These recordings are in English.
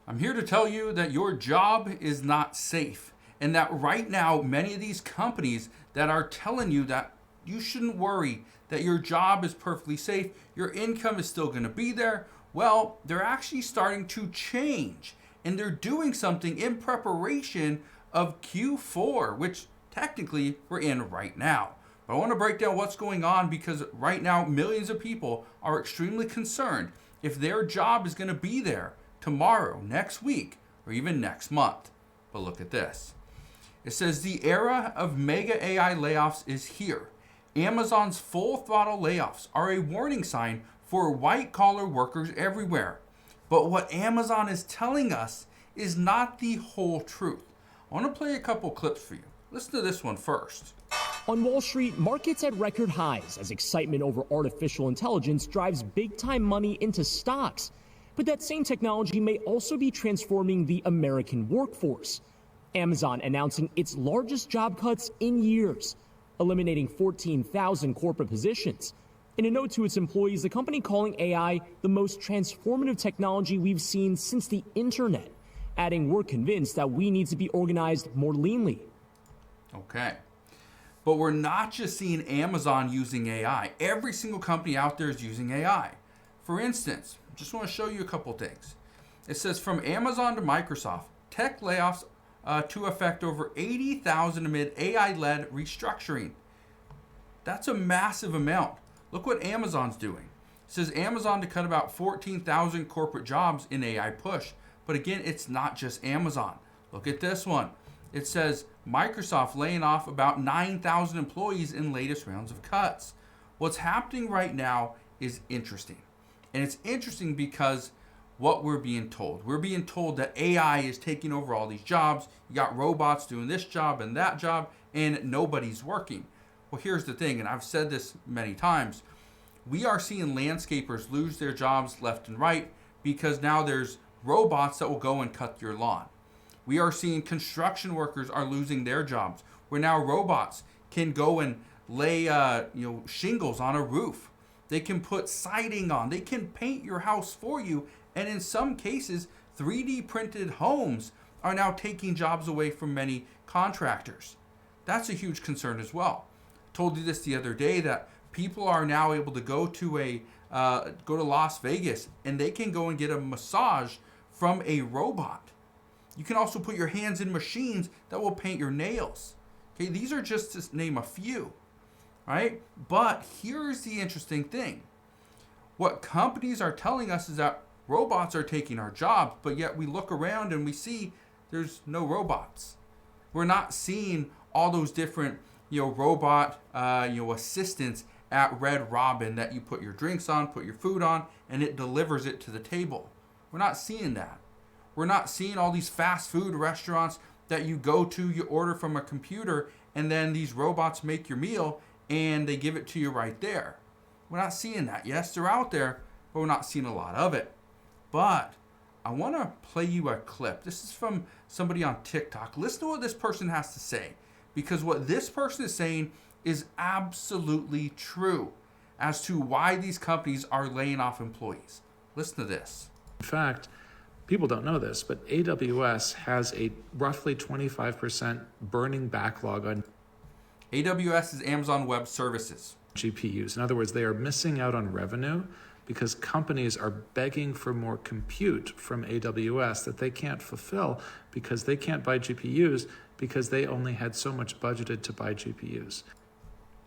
I'm here to tell you that your job is not safe, and that right now, many of these companies that are telling you that you shouldn't worry, that your job is perfectly safe, your income is still going to be there, well, they're actually starting to change, and they're doing something in preparation of Q4, which technically we're in right now. But I want to break down what's going on because right now, millions of people are extremely concerned if their job is going to be there tomorrow, next week, or even next month. But look at this. It says the era of mega AI layoffs is here. Amazon's full throttle layoffs are a warning sign for white collar workers everywhere. But what Amazon is telling us is not the whole truth. I want to play a couple clips for you. Listen to this one first. On Wall Street, markets at record highs as excitement over artificial intelligence drives big-time money into stocks. But that same technology may also be transforming the American workforce. Amazon announcing its largest job cuts in years, eliminating 14,000 corporate positions. In a note to its employees, the company calling AI the most transformative technology we've seen since the internet, adding, "We're convinced that we need to be organized more leanly." Okay. But we're not just seeing Amazon using AI. Every single company out there is using AI. For instance, just want to show you a couple things. It says from Amazon to Microsoft, tech layoffs to affect over 80,000 amid AI-led restructuring. That's a massive amount. Look what Amazon's doing. It says Amazon to cut about 14,000 corporate jobs in AI push. But again, it's not just Amazon. Look at this one. It says Microsoft laying off about 9,000 employees in latest rounds of cuts. What's happening right now is interesting. And it's interesting because what we're being told. We're being told that AI is taking over all these jobs. You got robots doing this job and that job, and nobody's working. Well, here's the thing, and I've said this many times. We are seeing landscapers lose their jobs left and right because now there's robots that will go and cut your lawn. We are seeing construction workers are losing their jobs, where now robots can go and lay shingles on a roof. They can put siding on. They can paint your house for you. And in some cases, 3D printed homes are now taking jobs away from many contractors. That's a huge concern as well. I told you this the other day that people are now able to go to Las Vegas and they can go and get a massage from a robot. You can also put your hands in machines that will paint your nails. Okay, these are just to name a few, right? But here's the interesting thing. What companies are telling us is that robots are taking our jobs, but yet we look around and we see there's no robots. We're not seeing all those different, robot, assistants at Red Robin that you put your drinks on, put your food on, and it delivers it to the table. We're not seeing that. We're not seeing all these fast food restaurants that you go to, you order from a computer, and then these robots make your meal and they give it to you right there. We're not seeing that. Yes, they're out there, but we're not seeing a lot of it. But I want to play you a clip. This is from somebody on TikTok. Listen to what this person has to say, because what this person is saying is absolutely true as to why these companies are laying off employees. Listen to this. In fact, people don't know this, but AWS has a roughly 25% burning backlog on AWS is Amazon Web Services. GPUs. In other words, they are missing out on revenue because companies are begging for more compute from AWS that they can't fulfill because they can't buy GPUs because they only had so much budgeted to buy GPUs.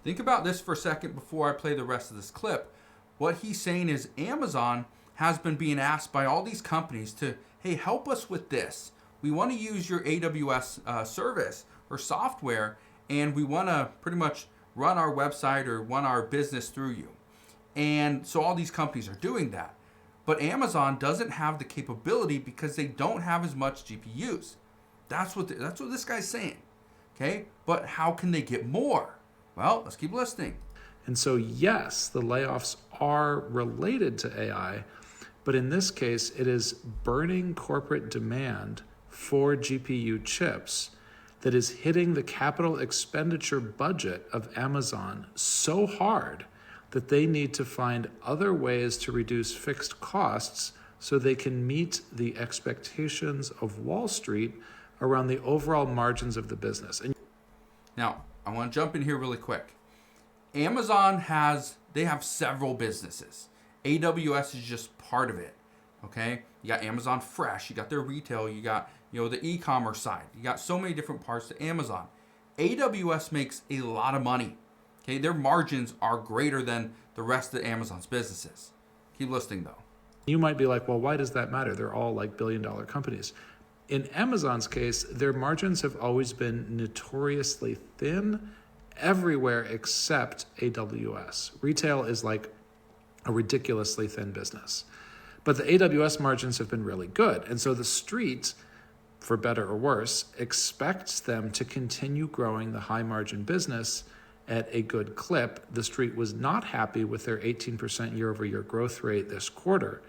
Think about this for a second before I play the rest of this clip. What he's saying is Amazon has been being asked by all these companies to, hey, help us with this. We want to use your AWS service or software, and we want to pretty much run our website or run our business through you. And so all these companies are doing that. But Amazon doesn't have the capability because they don't have as much GPUs. That's what this guy's saying. Okay? But how can they get more? Well, let's keep listening. And so, yes, the layoffs are related to AI, but in this case, it is burning corporate demand for GPU chips that is hitting the capital expenditure budget of Amazon so hard that they need to find other ways to reduce fixed costs so they can meet the expectations of Wall Street around the overall margins of the business. And now, I want to jump in here really quick. Amazon have several businesses. AWS is just part of it. Okay? You got Amazon Fresh, you got their retail, you got, the e-commerce side. You got so many different parts to Amazon. AWS makes a lot of money. Okay? Their margins are greater than the rest of Amazon's businesses. Keep listening though. you might be like, well, why does that matter? They're all like billion-dollar companies. In Amazon's case, their margins have always been notoriously thin everywhere except AWS. Retail is like a ridiculously thin business. But the AWS margins have been really good. And so the street, for better or worse, expects them to continue growing the high margin business at a good clip. The street was not happy with their 18% year over year growth rate this quarter.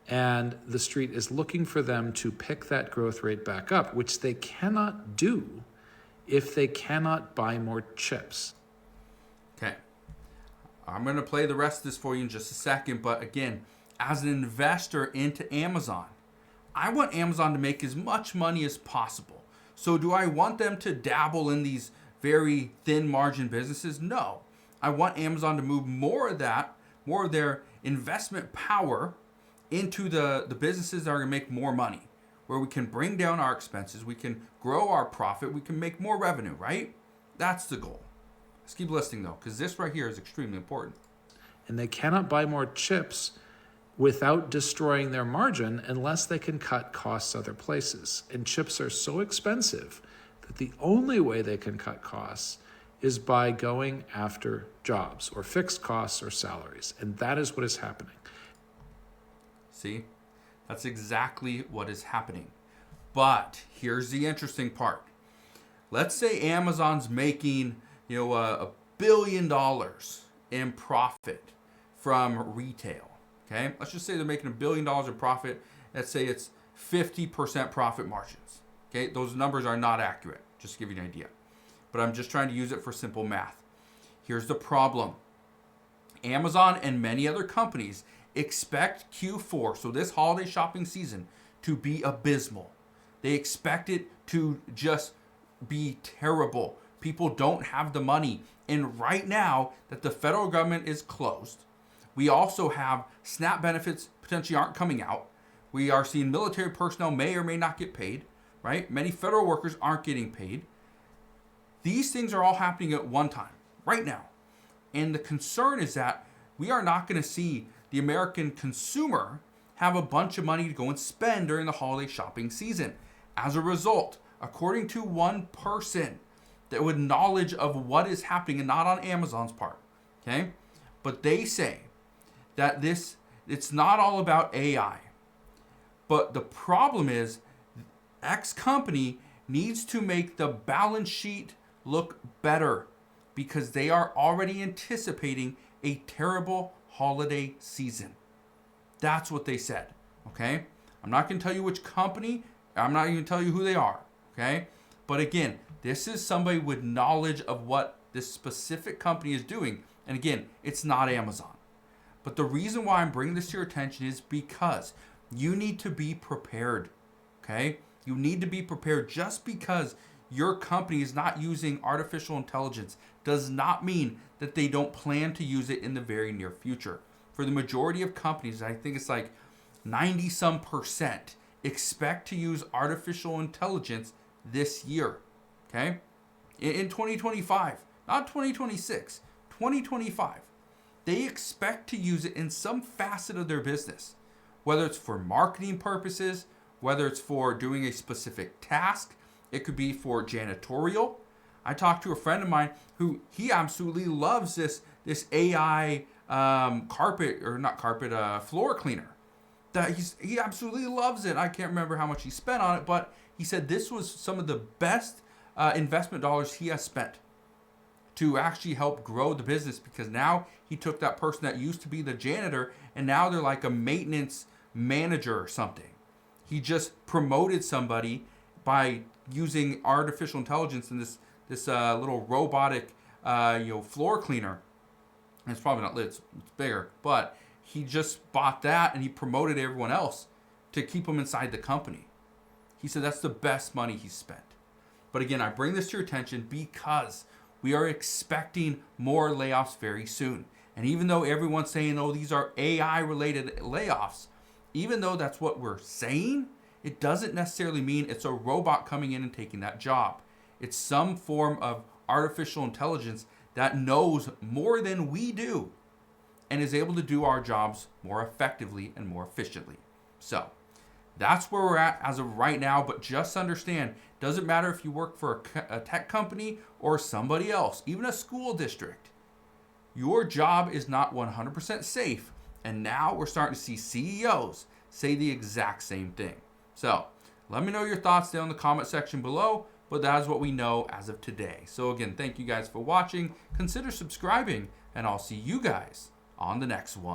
And the street is looking for them to pick that growth rate back up, which they cannot do if they cannot buy more chips. Okay. I'm going to play the rest of this for you in just a second. But again, as an investor into Amazon, I want Amazon to make as much money as possible. So do I want them to dabble in these very thin margin businesses? No. I want Amazon to move more of their investment power into the businesses that are going to make more money, where we can bring down our expenses, we can grow our profit, we can make more revenue, right? That's the goal. Let's keep listening though, because this right here is extremely important. And they cannot buy more chips without destroying their margin unless they can cut costs other places. And chips are so expensive that the only way they can cut costs is by going after jobs or fixed costs or salaries. And that is what is happening. See, that's exactly what is happening. But here's the interesting part. Let's say Amazon's making, $1 billion in profit from retail. Okay, let's just say they're making $1 billion in profit. Let's say it's 50% profit margins. Okay, those numbers are not accurate, just to give you an idea. But I'm just trying to use it for simple math. Here's the problem. Amazon and many other companies expect Q4, so this holiday shopping season, to be abysmal. They expect it to just be terrible. People don't have the money. And right now that the federal government is closed, we also have SNAP benefits potentially aren't coming out. We are seeing military personnel may or may not get paid, right? Many federal workers aren't getting paid. These things are all happening at one time, right now. And the concern is that we are not going to see the American consumer have a bunch of money to go and spend during the holiday shopping season. As a result, according to one person that with knowledge of what is happening, and not on Amazon's part, okay? But they say that it's not all about AI. But the problem is X company needs to make the balance sheet look better because they are already anticipating a terrible holiday season. That's what they said, okay? I'm not going to tell you which company. I'm not even going to tell you who they are, okay? But again, this is somebody with knowledge of what this specific company is doing. And again, it's not Amazon. But the reason why I'm bringing this to your attention is because you need to be prepared, okay? You need to be prepared. Just because your company is not using artificial intelligence does not mean that they don't plan to use it in the very near future. For the majority of companies, I think it's like 90% expect to use artificial intelligence this year, okay? In 2025, not 2026, 2025. They expect to use it in some facet of their business, whether it's for marketing purposes, whether it's for doing a specific task. It could be for janitorial. I talked to a friend of mine who he absolutely loves this AI floor cleaner. That he absolutely loves it. I can't remember how much he spent on it, but he said this was some of the best investment dollars he has spent to actually help grow the business, because now he took that person that used to be the janitor and now they're like a maintenance manager or something. He just promoted somebody by using artificial intelligence in this little robotic floor cleaner. And it's probably not lit, it's bigger, but he just bought that and he promoted everyone else to keep them inside the company. He said that's the best money he's spent. But again, I bring this to your attention because we are expecting more layoffs very soon. And even though everyone's saying, oh, these are AI related layoffs, even though that's what we're saying, it doesn't necessarily mean it's a robot coming in and taking that job. It's some form of artificial intelligence that knows more than we do and is able to do our jobs more effectively and more efficiently. So that's where we're at as of right now, but just understand, doesn't matter if you work for a tech company or somebody else, even a school district, your job is not 100% safe. And now we're starting to see CEOs say the exact same thing. So let me know your thoughts down in the comment section below, but that is what we know as of today. So again, thank you guys for watching. Consider subscribing, and I'll see you guys on the next one.